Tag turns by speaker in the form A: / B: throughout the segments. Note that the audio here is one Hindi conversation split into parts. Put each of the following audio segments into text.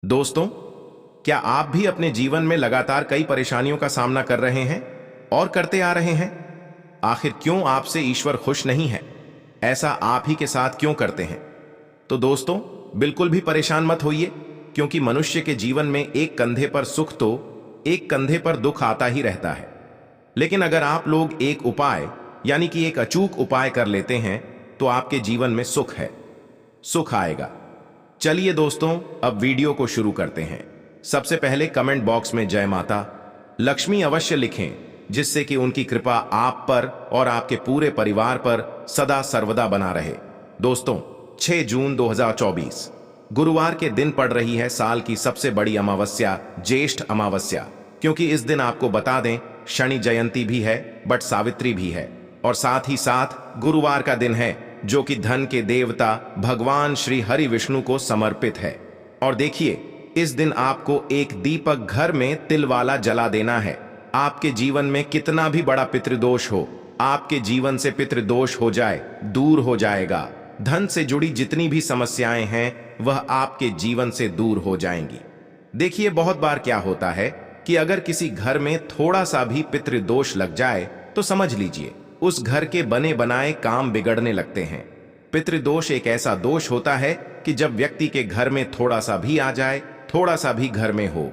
A: दोस्तों, क्या आप भी अपने जीवन में लगातार कई परेशानियों का सामना कर रहे हैं और करते आ रहे हैं? आखिर क्यों आपसे ईश्वर खुश नहीं है? ऐसा आप ही के साथ क्यों करते हैं? तो दोस्तों, बिल्कुल भी परेशान मत होइए, क्योंकि मनुष्य के जीवन में एक कंधे पर सुख तो एक कंधे पर दुख आता ही रहता है। लेकिन अगर आप लोग एक उपाय यानी कि एक अचूक उपाय कर लेते हैं तो आपके जीवन में सुख है, सुख आएगा। चलिए दोस्तों, अब वीडियो को शुरू करते हैं। सबसे पहले कमेंट बॉक्स में जय माता लक्ष्मी अवश्य लिखें, जिससे कि उनकी कृपा आप पर और आपके पूरे परिवार पर सदा सर्वदा बना रहे। दोस्तों, 6 जून 2024 गुरुवार के दिन पड़ रही है साल की सबसे बड़ी अमावस्या, ज्येष्ठ अमावस्या। क्योंकि इस दिन आपको बता दें, शनि जयंती भी है, बट सावित्री भी है, और साथ ही साथ गुरुवार का दिन है, जो कि धन के देवता भगवान श्री हरि विष्णु को समर्पित है। और देखिए, इस दिन आपको एक दीपक घर में तिल वाला जला देना है। आपके जीवन में कितना भी बड़ा पितृदोष हो, आपके जीवन से पितृदोष हो जाए, दूर हो जाएगा। धन से जुड़ी जितनी भी समस्याएं हैं, वह आपके जीवन से दूर हो जाएंगी। देखिए, बहुत बार क्या होता है कि अगर किसी घर में थोड़ा सा भी पितृदोष लग जाए तो समझ लीजिए उस घर के बने बनाए काम बिगड़ने लगते हैं। पितृदोष एक ऐसा दोष होता है कि जब व्यक्ति के घर में थोड़ा सा भी आ जाए, थोड़ा सा भी घर में हो,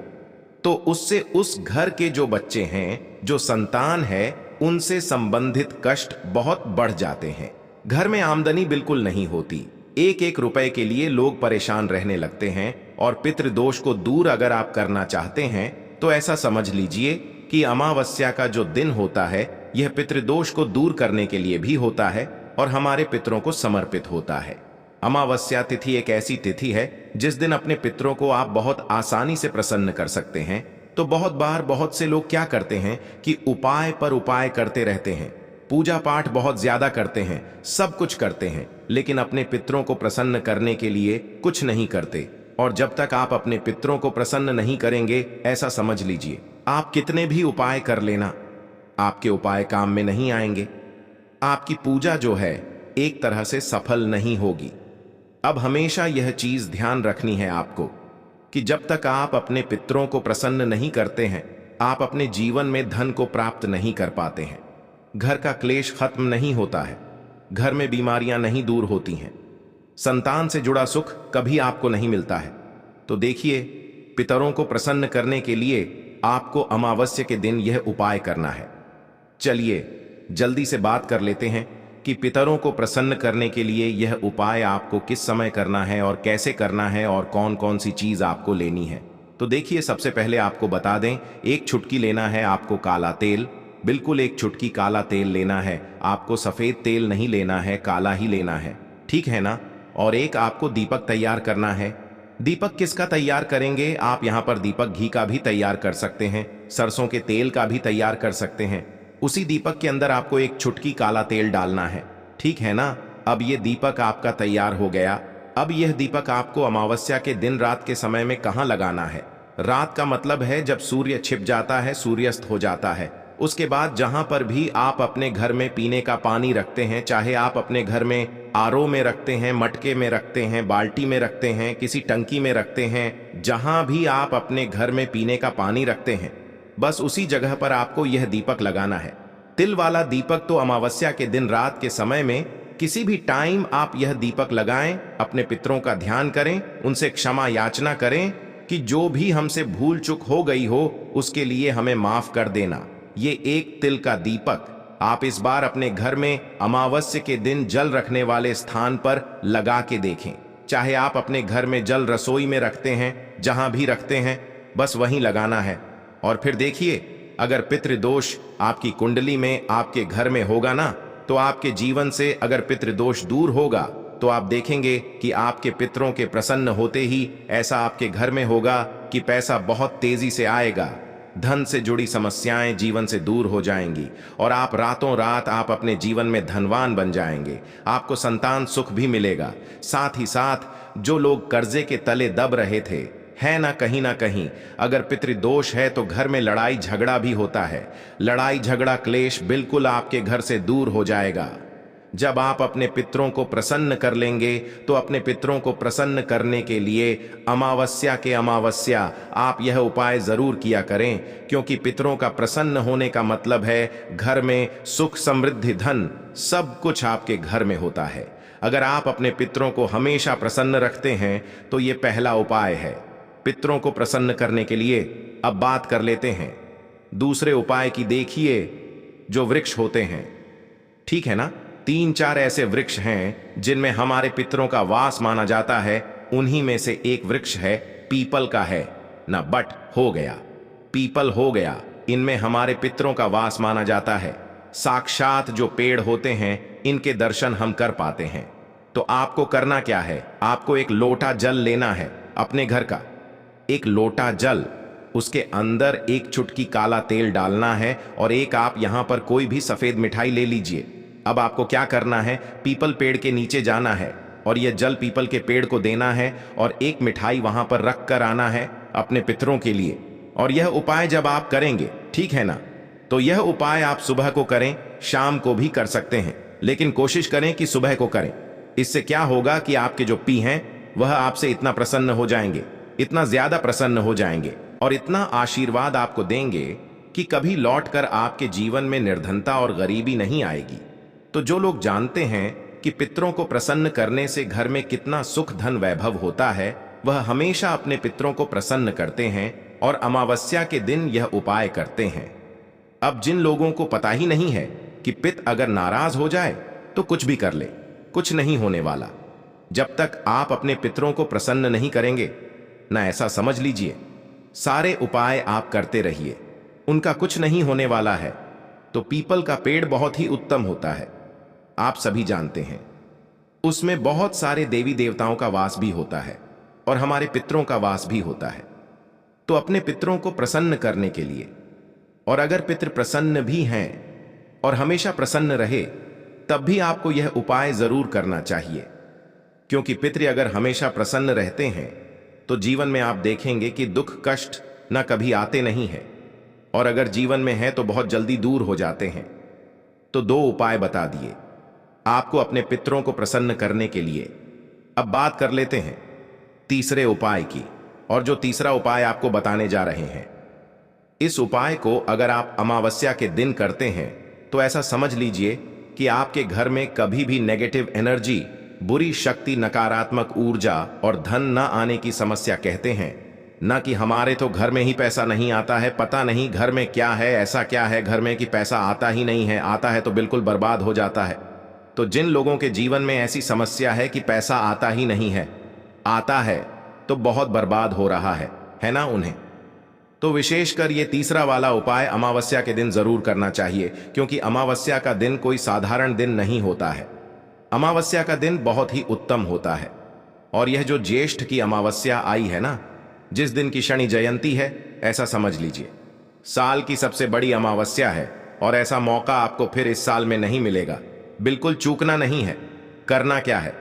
A: तो उससे उस घर के जो बच्चे हैं, जो संतान है, उनसे संबंधित कष्ट बहुत बढ़ जाते हैं। घर में आमदनी बिल्कुल नहीं होती, एक एक रुपए के लिए लोग परेशान रहने लगते हैं। और पितृदोष को दूर अगर आप करना चाहते हैं तो ऐसा समझ लीजिए कि अमावस्या का जो दिन होता है, यह पितृदोष को दूर करने के लिए भी होता है और हमारे पितरों को समर्पित होता है। अमावस्या तिथि एक ऐसी तिथि है जिस दिन अपने पितरों को आप बहुत आसानी से प्रसन्न कर सकते हैं। तो बहुत बार बहुत से लोग क्या करते हैं कि उपाय पर उपाय करते रहते हैं, पूजा पाठ बहुत ज्यादा करते हैं, सब कुछ करते हैं, लेकिन अपने पितरों को प्रसन्न करने के लिए कुछ नहीं करते। और जब तक आप अपने पितरों को प्रसन्न नहीं करेंगे, ऐसा समझ लीजिए आप कितने भी उपाय कर लेना, आपके उपाय काम में नहीं आएंगे। आपकी पूजा जो है एक तरह से सफल नहीं होगी। अब हमेशा यह चीज ध्यान रखनी है आपको कि जब तक आप अपने पितरों को प्रसन्न नहीं करते हैं, आप अपने जीवन में धन को प्राप्त नहीं कर पाते हैं। घर का क्लेश खत्म नहीं होता है, घर में बीमारियां नहीं दूर होती हैं, संतान से जुड़ा सुख कभी आपको नहीं मिलता है। तो देखिए, पितरों को प्रसन्न करने के लिए आपको अमावस्या के दिन यह उपाय करना है। चलिए जल्दी से बात कर लेते हैं कि पितरों को प्रसन्न करने के लिए यह उपाय आपको किस समय करना है और कैसे करना है और कौन कौन सी चीज आपको लेनी है। तो देखिए, सबसे पहले आपको बता दें, एक चुटकी लेना है आपको काला तेल, बिल्कुल एक चुटकी काला तेल लेना है आपको। सफेद तेल नहीं लेना है, काला ही लेना है, ठीक है ना। और एक आपको दीपक तैयार करना है। दीपक किसका तैयार करेंगे? आप यहाँ पर दीपक घी का भी तैयार कर सकते हैं, सरसों के तेल का भी तैयार कर सकते हैं। उसी दीपक के अंदर आपको एक चुटकी काला तेल डालना है, ठीक है ना। अब ये दीपक आपका तैयार हो गया। अब यह दीपक आपको अमावस्या के दिन रात के समय में कहाँ लगाना है? रात का मतलब है जब सूर्य छिप जाता है, सूर्यास्त हो जाता है, उसके बाद जहां पर भी आप अपने घर में पीने का पानी रखते हैं, चाहे आप अपने घर में आरओ में रखते हैं, मटके में रखते हैं, बाल्टी में रखते हैं, किसी टंकी में रखते हैं, जहां भी आप अपने घर में पीने का पानी रखते हैं, बस उसी जगह पर आपको यह दीपक लगाना है। तिल वाला दीपक तो अमावस्या के दिन रात के समय में किसी भी टाइम आप यह दीपक लगाएं, अपने पितरों का ध्यान करें, उनसे क्षमा याचना करें कि जो भी हमसे भूल चूक हो गई हो उसके लिए हमें माफ कर देना। ये एक तिल का दीपक आप इस बार अपने घर में अमावस्या के दिन जल रखने वाले स्थान पर लगा के देखें। चाहे आप अपने घर में जल रसोई में रखते हैं, जहां भी रखते हैं, बस वहीं लगाना है। और फिर देखिए, अगर पितृदोष आपकी कुंडली में आपके घर में होगा ना, तो आपके जीवन से अगर पितृदोष दूर होगा तो आप देखेंगे कि आपके पितरों के प्रसन्न होते ही ऐसा आपके घर में होगा कि पैसा बहुत तेजी से आएगा, धन से जुड़ी समस्याएं जीवन से दूर हो जाएंगी और आप रातों रात आप अपने जीवन में धनवान बन जाएंगे। आपको संतान सुख भी मिलेगा। साथ ही साथ जो लोग कर्जे के तले दब रहे थे, है ना कहीं अगर पितृदोष है तो घर में लड़ाई झगड़ा भी होता है। लड़ाई झगड़ा क्लेश बिल्कुल आपके घर से दूर हो जाएगा। जब आप अपने पितरों को प्रसन्न कर लेंगे तो अपने पितरों को प्रसन्न करने के लिए अमावस्या के अमावस्या आप यह उपाय जरूर किया करें, क्योंकि पितरों का प्रसन्न होने का मतलब है घर में सुख, समृद्धि, धन सब कुछ आपके घर में होता है। अगर आप अपने पितरों को हमेशा प्रसन्न रखते हैं तो ये पहला उपाय है पितरों को प्रसन्न करने के लिए। अब बात कर लेते हैं दूसरे उपाय की। देखिए जो वृक्ष होते हैं, ठीक है ना, 3-4 ऐसे वृक्ष हैं जिनमें हमारे पितरों का वास माना जाता है। उन्हीं में से एक वृक्ष है पीपल का है ना, बट हो गया, पीपल हो गया। इनमें हमारे पितरों का वास माना जाता है। साक्षात जो पेड़ होते हैं इनके दर्शन हम कर पाते हैं। तो आपको करना क्या है, आपको एक लोटा जल लेना है अपने घर का, एक लोटा जल, उसके अंदर एक चुटकी काला तेल डालना है और एक आप यहां पर कोई भी सफेद मिठाई ले लीजिए। अब आपको क्या करना है, पीपल पेड़ के नीचे जाना है और यह जल पीपल के पेड़ को देना है और एक मिठाई वहां पर रख कर आना है अपने पितरों के लिए। और यह उपाय जब आप करेंगे, ठीक है ना, तो यह उपाय आप सुबह को करें, शाम को भी कर सकते हैं, लेकिन कोशिश करें कि सुबह को करें। इससे क्या होगा कि आपके जो पी हैं वह आपसे इतना प्रसन्न हो जाएंगे, इतना ज्यादा प्रसन्न हो जाएंगे और इतना आशीर्वाद आपको देंगे कि कभी लौटकर आपके जीवन में निर्धनता और गरीबी नहीं आएगी। तो जो लोग जानते हैं कि पितरों को प्रसन्न करने से घर में कितना सुख, धन, वैभव होता है, वह हमेशा अपने पितरों को प्रसन्न करते हैं और अमावस्या के दिन यह उपाय करते हैं। अब जिन लोगों को पता ही नहीं है कि पित अगर नाराज हो जाए तो कुछ भी कर ले, कुछ नहीं होने वाला। जब तक आप अपने पितरों को प्रसन्न नहीं करेंगे ना, ऐसा समझ लीजिए, सारे उपाय आप करते रहिए, उनका कुछ नहीं होने वाला है। तो पीपल का पेड़ बहुत ही उत्तम होता है, आप सभी जानते हैं। उसमें बहुत सारे देवी देवताओं का वास भी होता है और हमारे पितरों का वास भी होता है। तो अपने पितरों को प्रसन्न करने के लिए, और अगर पितृ प्रसन्न भी हैं और हमेशा प्रसन्न रहे, तब भी आपको यह उपाय जरूर करना चाहिए। क्योंकि पितृ अगर हमेशा प्रसन्न रहते हैं तो जीवन में आप देखेंगे कि दुख, कष्ट न कभी आते नहीं हैं, और अगर जीवन में है तो बहुत जल्दी दूर हो जाते हैं। तो 2 उपाय बता दिए आपको अपने पितरों को प्रसन्न करने के लिए। अब बात कर लेते हैं तीसरे उपाय की, और जो तीसरा उपाय आपको बताने जा रहे हैं, इस उपाय को अगर आप अमावस्या के दिन करते हैं तो ऐसा समझ लीजिए कि आपके घर में कभी भी नेगेटिव एनर्जी, बुरी शक्ति, नकारात्मक ऊर्जा और धन न आने की समस्या कहते हैं। न कि हमारे तो घर में ही पैसा नहीं आता है, पता नहीं घर में क्या है, ऐसा क्या है घर में कि पैसा आता ही नहीं है, आता है तो बिल्कुल बर्बाद हो जाता है। तो जिन लोगों के जीवन में ऐसी समस्या है कि पैसा आता ही नहीं है, आता है तो बहुत बर्बाद हो रहा है ना उन्हें, तो विशेषकर ये तीसरा वाला उपाय अमावस्या के दिन जरूर करना चाहिए। क्योंकि अमावस्या का दिन कोई साधारण दिन नहीं होता है, अमावस्या का दिन बहुत ही उत्तम होता है। और यह जो ज्येष्ठ की अमावस्या आई है ना, जिस दिन की शनि जयंती है, ऐसा समझ लीजिए साल की सबसे बड़ी अमावस्या है, और ऐसा मौका आपको फिर इस साल में नहीं मिलेगा। बिल्कुल चूकना नहीं है। करना क्या है,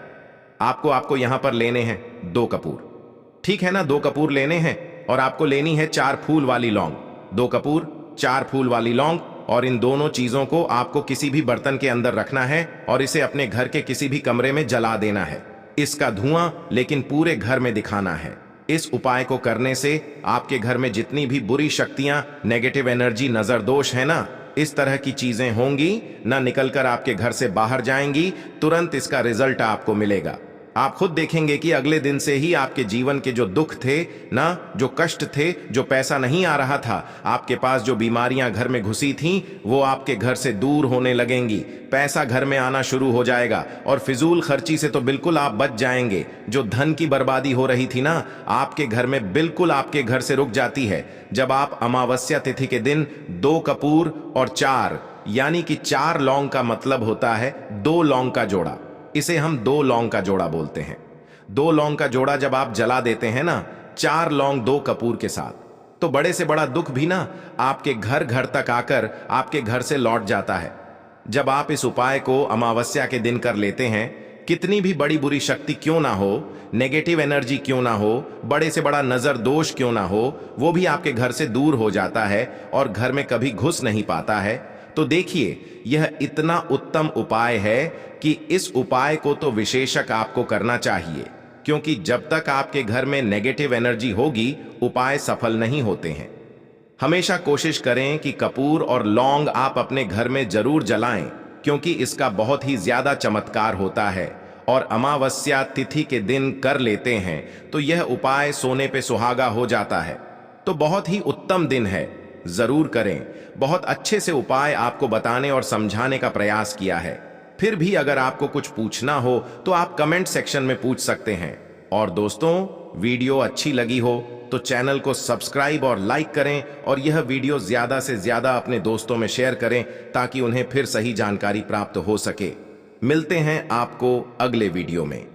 A: आपको यहां पर लेने हैं 2 कपूर, ठीक है ना, 2 कपूर लेने हैं और आपको लेनी है 4 फूल वाली लौंग। 2 कपूर, 4 फूल वाली लौंग, और इन दोनों चीजों को आपको किसी भी बर्तन के अंदर रखना है और इसे अपने घर के किसी भी कमरे में जला देना है। इसका धुआं लेकिन पूरे घर में दिखाना है। इस उपाय को करने से आपके घर में जितनी भी बुरी शक्तियां, नेगेटिव एनर्जी, नजर दोष है ना, इस तरह की चीजें होंगी ना, निकलकर आपके घर से बाहर जाएंगी। तुरंत इसका रिजल्ट आपको मिलेगा। आप खुद देखेंगे कि अगले दिन से ही आपके जीवन के जो दुख थे ना, जो कष्ट थे, जो पैसा नहीं आ रहा था, आपके पास जो बीमारियां घर में घुसी थीं, वो आपके घर से दूर होने लगेंगी। पैसा घर में आना शुरू हो जाएगा और फिजूल खर्ची से तो बिल्कुल आप बच जाएंगे। जो धन की बर्बादी हो रही थी ना, आपके घर में बिल्कुल आपके घर से रुक जाती है जब आप अमावस्या तिथि के दिन 2 कपूर और 4, यानी कि 4 लौंग का मतलब होता है 2 लौंग का जोड़ा। इसे हम 2 लौंग का जोड़ा बोलते हैं। 2 लौंग का जोड़ा जब आप जला देते हैं ना, 4 लौंग 2 कपूर के साथ, तो बड़े से बड़ा दुख भी ना आपके घर घर तक आकर आपके घर से लौट जाता है। जब आप इस उपाय को अमावस्या के दिन कर लेते हैं, कितनी भी बड़ी बुरी शक्ति क्यों ना हो, नेगेटिव एनर्जी क्यों ना हो, बड़े से बड़ा नजर दोष क्यों ना हो, वो भी आपके घर से दूर हो जाता है और घर में कभी घुस नहीं पाता है। तो देखिए, यह इतना उत्तम उपाय है कि इस उपाय को तो विशेषक आपको करना चाहिए, क्योंकि जब तक आपके घर में नेगेटिव एनर्जी होगी, उपाय सफल नहीं होते हैं। हमेशा कोशिश करें कि कपूर और लौंग आप अपने घर में जरूर जलाएं, क्योंकि इसका बहुत ही ज्यादा चमत्कार होता है। और अमावस्या तिथि के दिन कर लेते हैं तो यह उपाय सोने पे सुहागा हो जाता है। तो बहुत ही उत्तम दिन है, जरूर करें। बहुत अच्छे से उपाय आपको बताने और समझाने का प्रयास किया है। फिर भी अगर आपको कुछ पूछना हो तो आप कमेंट सेक्शन में पूछ सकते हैं। और दोस्तों, वीडियो अच्छी लगी हो तो चैनल को सब्सक्राइब और लाइक करें, और यह वीडियो ज्यादा से ज्यादा अपने दोस्तों में शेयर करें ताकि उन्हें फिर सही जानकारी प्राप्त हो सके। मिलते हैं आपको अगले वीडियो में।